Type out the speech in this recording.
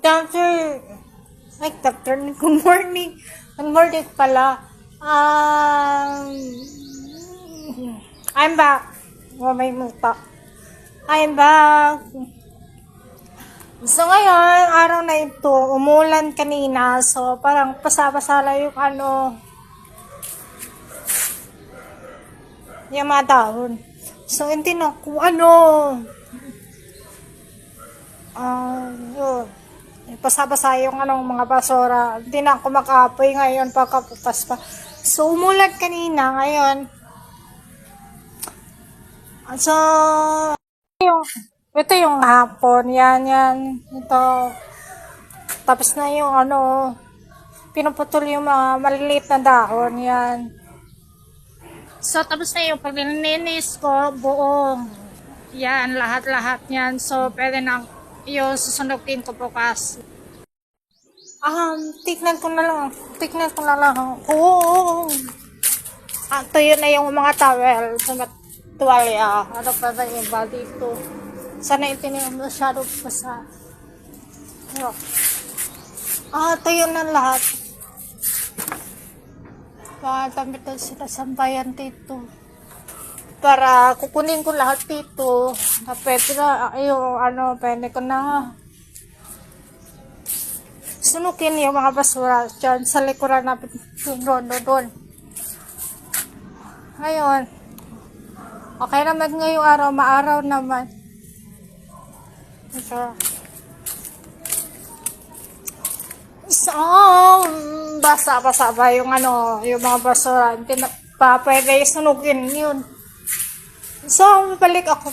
Doctor, doctor, good morning. Good morning pala. I'm back. Oh, may muta. I'm back. So ngayon, araw na ito, umulan kanina. So parang pasapasala yung yung mga dahon. So hindi na kung yun. Basa-basa yung mga basura. Hindi na ako makaapoy ngayon pagkapupas pa. So, umulan kanina ngayon. So, ito yung hapon. Yan. Ito. Tapos na yung pinuputol yung mga maliliit na dahon. Yan. So, tapos na yung paglilinis ko, buong. Yan, lahat-lahat yan. So, pwede na yung susunugin ko bukas. Tignan ko na lang. Oo. Tuyo na yung mga towel. Tuwalya. Ano pa ba yung iba dito? Sana itinignan masyado basa. Tuyo na lahat. Damit na sila sa bayan dito. Para kukunin ko lahat dito. Pwede na, pwede ko na sunukin yung mga basura dyan sa likuran natin doon. Ngayon, okay naman ngayong araw, maaraw naman. So, basa ba yung yung mga basura. Hindi na pa pwede sunugin yun. So, balik ako.